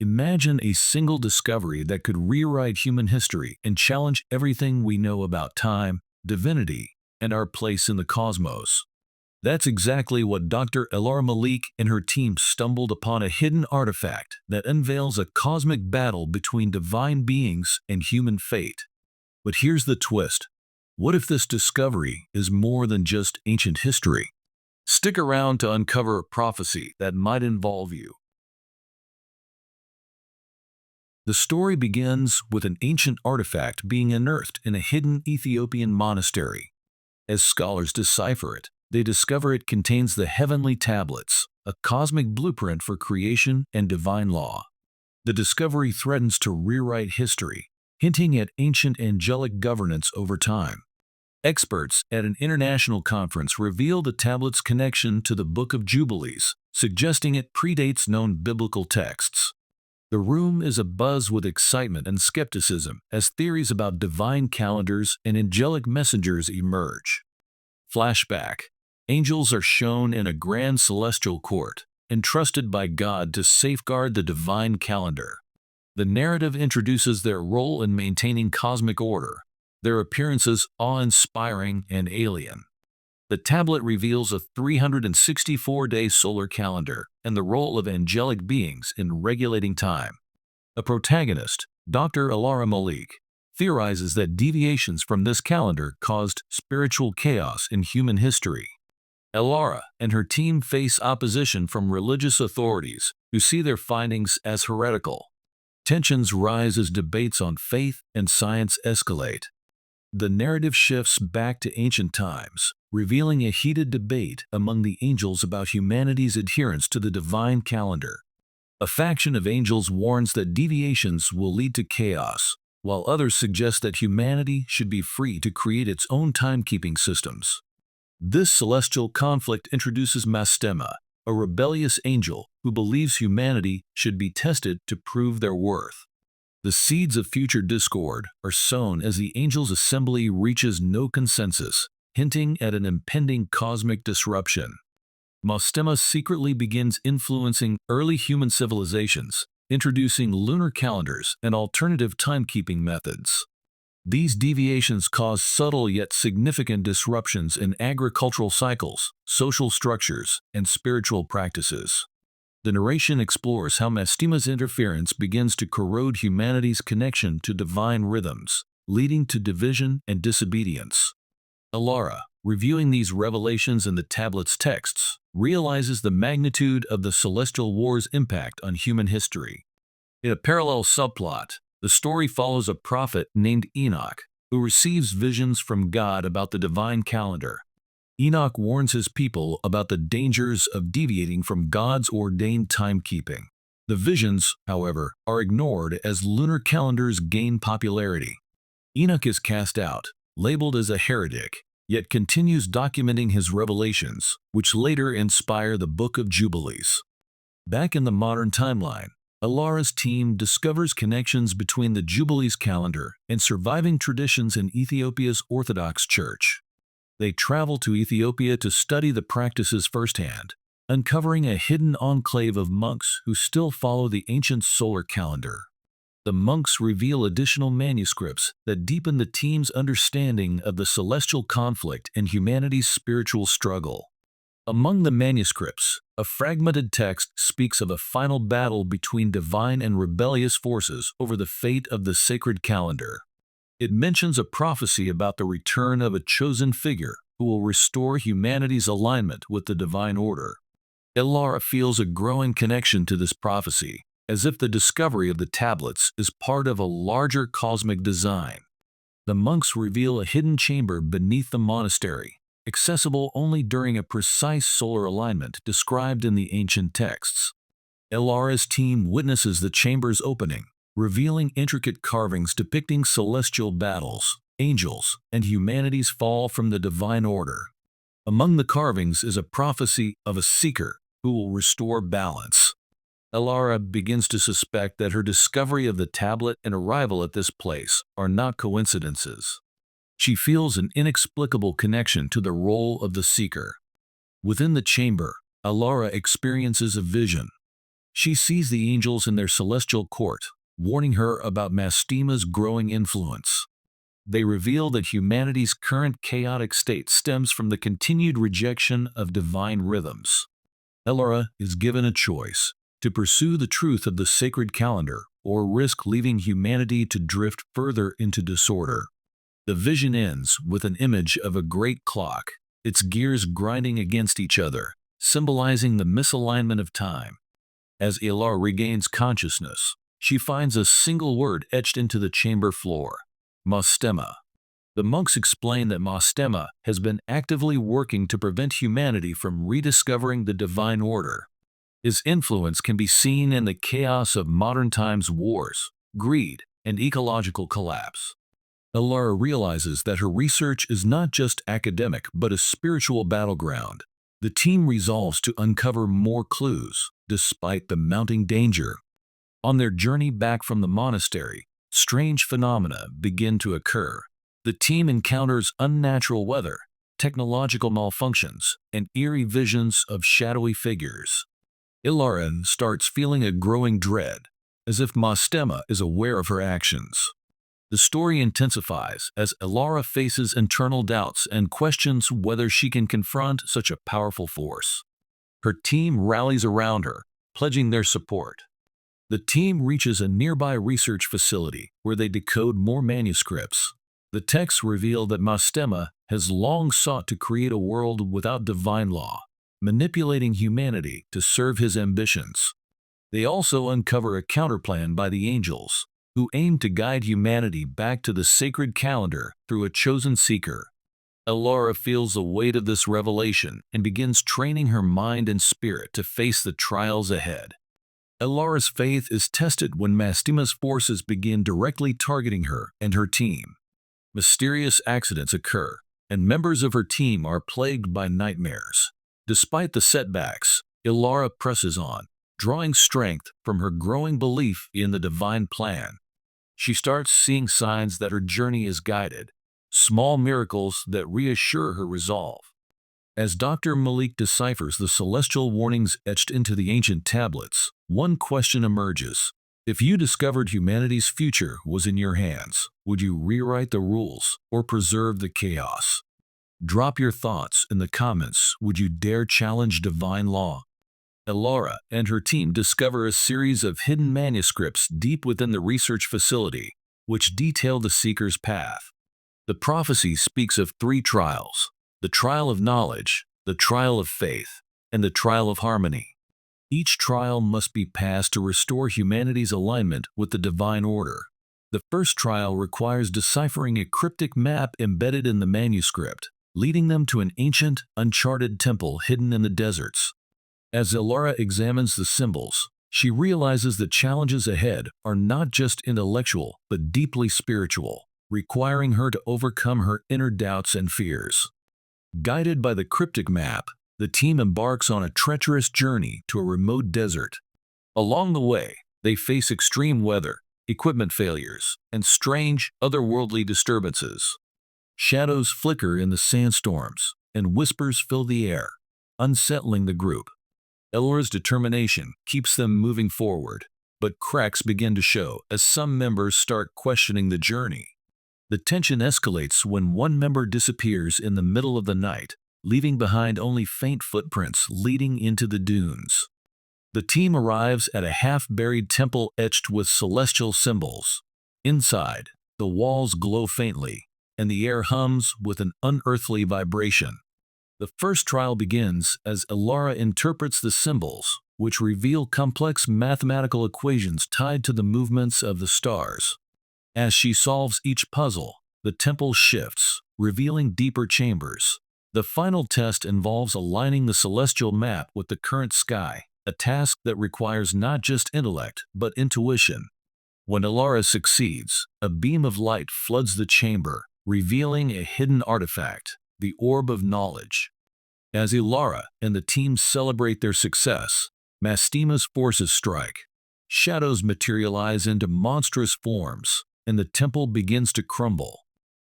Imagine a single discovery that could rewrite human history and challenge everything we know about time, divinity, and our place in the cosmos. That's exactly what Dr. Elara Malik and her team stumbled upon, a hidden artifact that unveils a cosmic battle between divine beings and human fate. But here's the twist. What if this discovery is more than just ancient history? Stick around to uncover a prophecy that might involve you. The story begins with an ancient artifact being unearthed in a hidden Ethiopian monastery. As scholars decipher it, they discover it contains the heavenly tablets, a cosmic blueprint for creation and divine law. The discovery threatens to rewrite history, hinting at ancient angelic governance over time. Experts at an international conference reveal the tablet's connection to the Book of Jubilees, suggesting it predates known biblical texts. The room is abuzz with excitement and skepticism as theories about divine calendars and angelic messengers emerge. Flashback. Angels are shown in a grand celestial court, entrusted by God to safeguard the divine calendar. The narrative introduces their role in maintaining cosmic order, their appearances awe-inspiring and alien. The tablet reveals a 364-day solar calendar and the role of angelic beings in regulating time. A protagonist, Dr. Elara Malik, theorizes that deviations from this calendar caused spiritual chaos in human history. Elara and her team face opposition from religious authorities who see their findings as heretical. Tensions rise as debates on faith and science escalate. The narrative shifts back to ancient times, revealing a heated debate among the angels about humanity's adherence to the divine calendar. A faction of angels warns that deviations will lead to chaos, while others suggest that humanity should be free to create its own timekeeping systems. This celestial conflict introduces Mastema, a rebellious angel who believes humanity should be tested to prove their worth. The seeds of future discord are sown as the angels' assembly reaches no consensus, hinting at an impending cosmic disruption. Mastema secretly begins influencing early human civilizations, introducing lunar calendars and alternative timekeeping methods. These deviations cause subtle yet significant disruptions in agricultural cycles, social structures, and spiritual practices. The narration explores how Mastema's interference begins to corrode humanity's connection to divine rhythms, leading to division and disobedience. Elara, reviewing these revelations in the tablet's texts, realizes the magnitude of the celestial war's impact on human history. In a parallel subplot, the story follows a prophet named Enoch, who receives visions from God about the divine calendar. Enoch warns his people about the dangers of deviating from God's ordained timekeeping. The visions, however, are ignored as lunar calendars gain popularity. Enoch is cast out, labeled as a heretic, yet continues documenting his revelations, which later inspire the Book of Jubilees. Back in the modern timeline, Elara's team discovers connections between the Jubilees calendar and surviving traditions in Ethiopia's Orthodox Church. They travel to Ethiopia to study the practices firsthand, uncovering a hidden enclave of monks who still follow the ancient solar calendar. The monks reveal additional manuscripts that deepen the team's understanding of the celestial conflict and humanity's spiritual struggle. Among the manuscripts, a fragmented text speaks of a final battle between divine and rebellious forces over the fate of the sacred calendar. It mentions a prophecy about the return of a chosen figure who will restore humanity's alignment with the divine order. Elara feels a growing connection to this prophecy, as if the discovery of the tablets is part of a larger cosmic design. The monks reveal a hidden chamber beneath the monastery, accessible only during a precise solar alignment described in the ancient texts. Elara's team witnesses the chamber's opening, revealing intricate carvings depicting celestial battles, angels, and humanity's fall from the divine order. Among the carvings is a prophecy of a seeker who will restore balance. Elara begins to suspect that her discovery of the tablet and arrival at this place are not coincidences. She feels an inexplicable connection to the role of the seeker. Within the chamber, Elara experiences a vision. She sees the angels in their celestial court, warning her about Mastema's growing influence. They reveal that humanity's current chaotic state stems from the continued rejection of divine rhythms. Elora is given a choice: to pursue the truth of the sacred calendar or risk leaving humanity to drift further into disorder. The vision ends with an image of a great clock, its gears grinding against each other, symbolizing the misalignment of time. As Elora regains consciousness, she finds a single word etched into the chamber floor: Mastema. The monks explain that Mastema has been actively working to prevent humanity from rediscovering the divine order. His influence can be seen in the chaos of modern times' wars, greed, and ecological collapse. Elora realizes that her research is not just academic but a spiritual battleground. The team resolves to uncover more clues, despite the mounting danger. On their journey back from the monastery, strange phenomena begin to occur. The team encounters unnatural weather, technological malfunctions, and eerie visions of shadowy figures. Elora starts feeling a growing dread, as if Mastema is aware of her actions. The story intensifies as Elora faces internal doubts and questions whether she can confront such a powerful force. Her team rallies around her, pledging their support. The team reaches a nearby research facility where they decode more manuscripts. The texts reveal that Mastema has long sought to create a world without divine law, manipulating humanity to serve his ambitions. They also uncover a counterplan by the angels, who aim to guide humanity back to the sacred calendar through a chosen seeker. Elora feels the weight of this revelation and begins training her mind and spirit to face the trials ahead. Elora's faith is tested when Mastema's forces begin directly targeting her and her team. Mysterious accidents occur, and members of her team are plagued by nightmares. Despite the setbacks, Elora presses on, drawing strength from her growing belief in the divine plan. She starts seeing signs that her journey is guided, small miracles that reassure her resolve. As Dr. Malik deciphers the celestial warnings etched into the ancient tablets, one question emerges: if you discovered humanity's future was in your hands, would you rewrite the rules or preserve the chaos? Drop your thoughts in the comments. Would you dare challenge divine law? Elora and her team discover a series of hidden manuscripts deep within the research facility, which detail the seeker's path. The prophecy speaks of 3 trials: the trial of knowledge, the trial of faith, and the trial of harmony. Each trial must be passed to restore humanity's alignment with the divine order. The first trial requires deciphering a cryptic map embedded in the manuscript, leading them to an ancient, uncharted temple hidden in the deserts. As Elora examines the symbols, she realizes the challenges ahead are not just intellectual but deeply spiritual, requiring her to overcome her inner doubts and fears. Guided by the cryptic map, the team embarks on a treacherous journey to a remote desert. Along the way, they face extreme weather, equipment failures, and strange, otherworldly disturbances. Shadows flicker in the sandstorms, and whispers fill the air, unsettling the group. Elora's determination keeps them moving forward, but cracks begin to show as some members start questioning the journey. The tension escalates when one member disappears in the middle of the night, leaving behind only faint footprints leading into the dunes. The team arrives at a half-buried temple etched with celestial symbols. Inside, the walls glow faintly, and the air hums with an unearthly vibration. The first trial begins as Elora interprets the symbols, which reveal complex mathematical equations tied to the movements of the stars. As she solves each puzzle, the temple shifts, revealing deeper chambers. The final test involves aligning the celestial map with the current sky, a task that requires not just intellect but intuition. When Elora succeeds, a beam of light floods the chamber, revealing a hidden artifact, the Orb of Knowledge. As Elora and the team celebrate their success, Mastema's forces strike. Shadows materialize into monstrous forms, and the temple begins to crumble.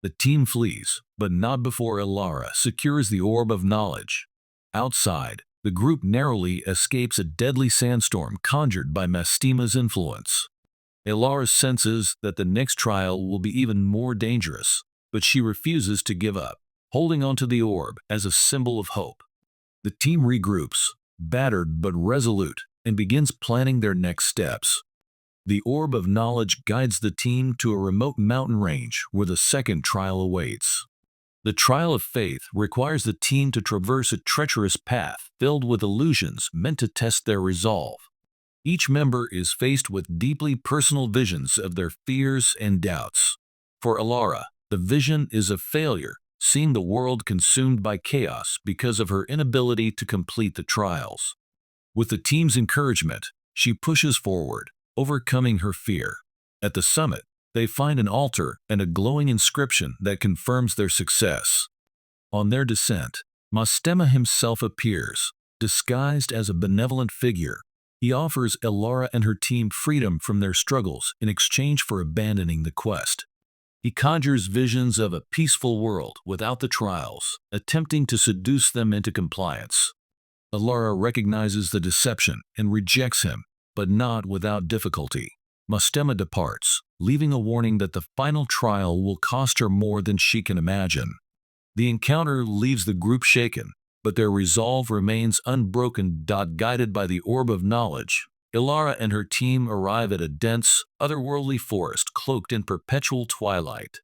The team flees, but not before Elora secures the Orb of Knowledge. Outside, the group narrowly escapes a deadly sandstorm conjured by Mastema's influence. Elara senses that the next trial will be even more dangerous, but she refuses to give up, holding onto the orb as a symbol of hope. The team regroups, battered but resolute, and begins planning their next steps. The orb of knowledge guides the team to a remote mountain range where the second trial awaits. The trial of faith requires the team to traverse a treacherous path filled with illusions meant to test their resolve. Each member is faced with deeply personal visions of their fears and doubts. For Elara, the vision is of failure, seeing the world consumed by chaos because of her inability to complete the trials. With the team's encouragement, she pushes forward, overcoming her fear. At the summit, they find an altar and a glowing inscription that confirms their success. On their descent, Mastema himself appears, disguised as a benevolent figure. He offers Elara and her team freedom from their struggles in exchange for abandoning the quest. He conjures visions of a peaceful world without the trials, attempting to seduce them into compliance. Elara recognizes the deception and rejects him, but not without difficulty. Mastema departs, leaving a warning that the final trial will cost her more than she can imagine. The encounter leaves the group shaken, but their resolve remains unbroken. Guided by the orb of knowledge, Elara and her team arrive at a dense, otherworldly forest cloaked in perpetual twilight.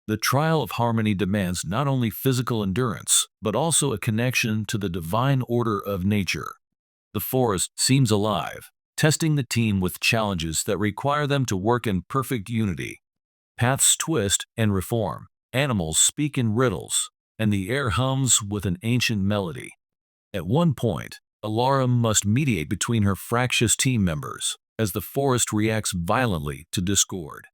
The trial of harmony demands not only physical endurance, but also a connection to the divine order of nature. The forest seems alive, testing the team with challenges that require them to work in perfect unity. Paths twist and reform, animals speak in riddles, and the air hums with an ancient melody. At one point, Elara must mediate between her fractious team members, as the forest reacts violently to discord.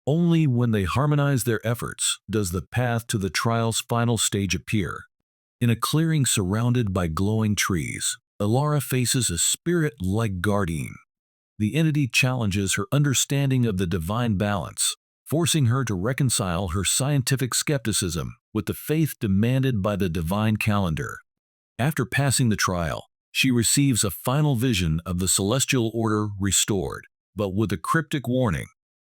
Only when they harmonize their efforts does the path to the trial's final stage appear. In a clearing surrounded by glowing trees, Elara faces a spirit-like guardian. The entity challenges her understanding of the divine balance, forcing her to reconcile her scientific skepticism with the faith demanded by the divine calendar. After passing the trial, she receives a final vision of the celestial order restored, but with a cryptic warning: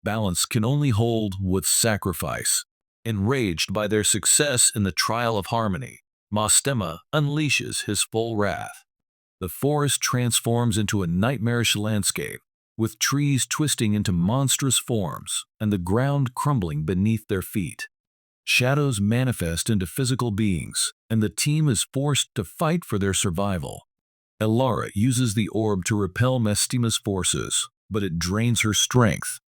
balance can only hold with sacrifice. Enraged by their success in the trial of harmony, Mastema unleashes his full wrath. The forest transforms into a nightmarish landscape, with trees twisting into monstrous forms and the ground crumbling beneath their feet. Shadows manifest into physical beings, and the team is forced to fight for their survival. Elara uses the orb to repel Mastema's forces, but it drains her strength.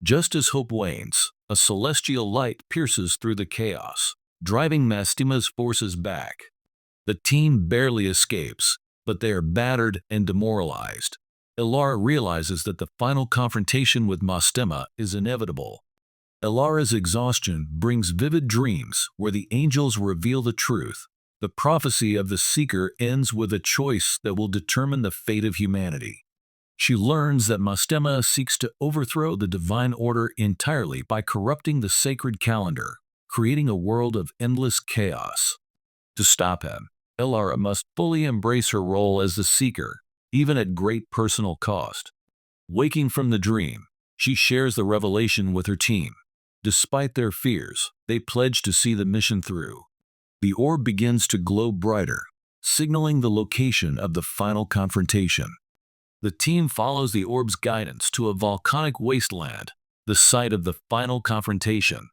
Just as hope wanes, a celestial light pierces through the chaos, driving Mastema's forces back. The team barely escapes, but they are battered and demoralized. Elara realizes that the final confrontation with Mastema is inevitable. Elara's exhaustion brings vivid dreams where the angels reveal the truth. The prophecy of the Seeker ends with a choice that will determine the fate of humanity. She learns that Mastema seeks to overthrow the divine order entirely by corrupting the sacred calendar, creating a world of endless chaos. To stop him, Elara must fully embrace her role as the Seeker, even at great personal cost. Waking from the dream, she shares the revelation with her team. Despite their fears, they pledge to see the mission through. The orb begins to glow brighter, signaling the location of the final confrontation. The team follows the orb's guidance to a volcanic wasteland, the site of the final confrontation.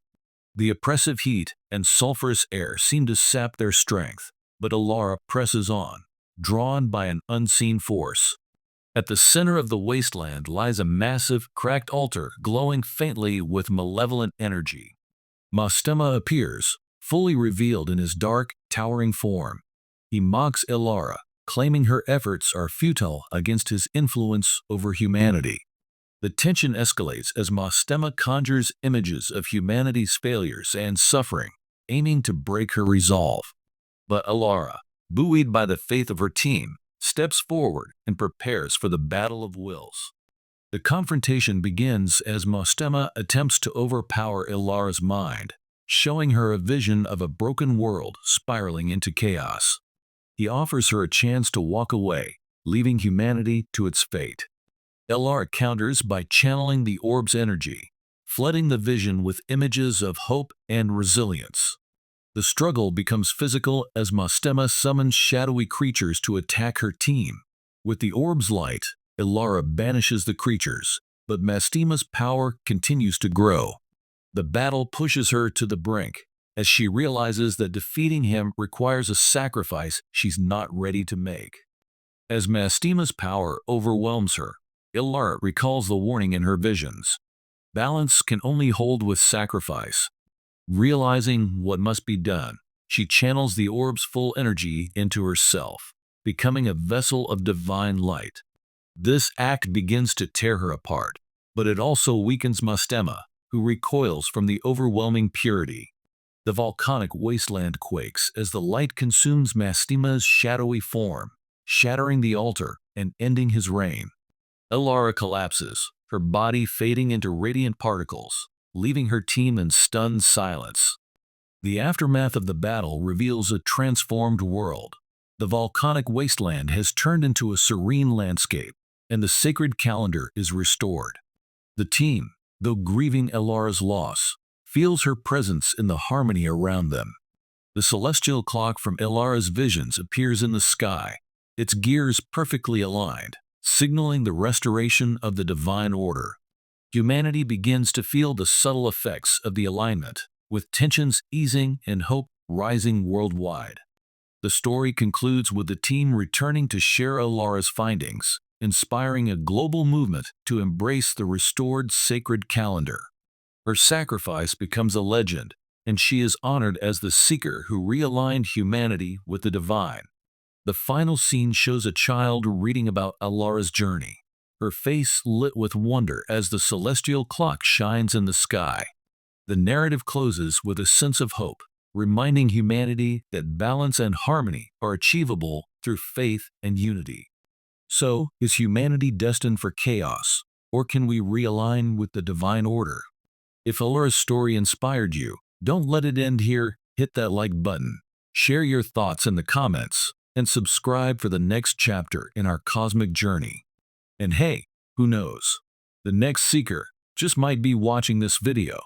The oppressive heat and sulfurous air seem to sap their strength, but Elara presses on, drawn by an unseen force. At the center of the wasteland lies a massive, cracked altar glowing faintly with malevolent energy. Mastema appears, fully revealed in his dark, towering form. He mocks Elara, claiming her efforts are futile against his influence over humanity. The tension escalates as Mastema conjures images of humanity's failures and suffering, aiming to break her resolve. But Elara, buoyed by the faith of her team, steps forward and prepares for the battle of wills. The confrontation begins as Mastema attempts to overpower Elara's mind, showing her a vision of a broken world spiraling into chaos. He offers her a chance to walk away, leaving humanity to its fate. Elara counters by channeling the orb's energy, flooding the vision with images of hope and resilience. The struggle becomes physical as Mastema summons shadowy creatures to attack her team. With the orb's light, Elara banishes the creatures, but Mastema's power continues to grow. The battle pushes her to the brink, as she realizes that defeating him requires a sacrifice she's not ready to make. As Mastema's power overwhelms her, Elara recalls the warning in her visions. Balance can only hold with sacrifice. Realizing what must be done, she channels the orb's full energy into herself, becoming a vessel of divine light. This act begins to tear her apart, but it also weakens Mastema, who recoils from the overwhelming purity. The volcanic wasteland quakes as the light consumes Mastema's shadowy form, shattering the altar and ending his reign. Elara collapses, her body fading into radiant particles, leaving her team in stunned silence. The aftermath of the battle reveals a transformed world. The volcanic wasteland has turned into a serene landscape, and the sacred calendar is restored. The team, though grieving Elara's loss, feels her presence in the harmony around them. The celestial clock from Elara's visions appears in the sky, its gears perfectly aligned, signaling the restoration of the divine order. Humanity begins to feel the subtle effects of the alignment, with tensions easing and hope rising worldwide. The story concludes with the team returning to share Elara's findings, inspiring a global movement to embrace the restored sacred calendar. Her sacrifice becomes a legend, and she is honored as the seeker who realigned humanity with the divine. The final scene shows a child reading about Elara's journey, her face lit with wonder as the celestial clock shines in the sky. The narrative closes with a sense of hope, reminding humanity that balance and harmony are achievable through faith and unity. So, is humanity destined for chaos, or can we realign with the divine order? If Elara's story inspired you, don't let it end here. Hit that like button, share your thoughts in the comments, and subscribe for the next chapter in our cosmic journey. And hey, who knows? The next seeker just might be watching this video.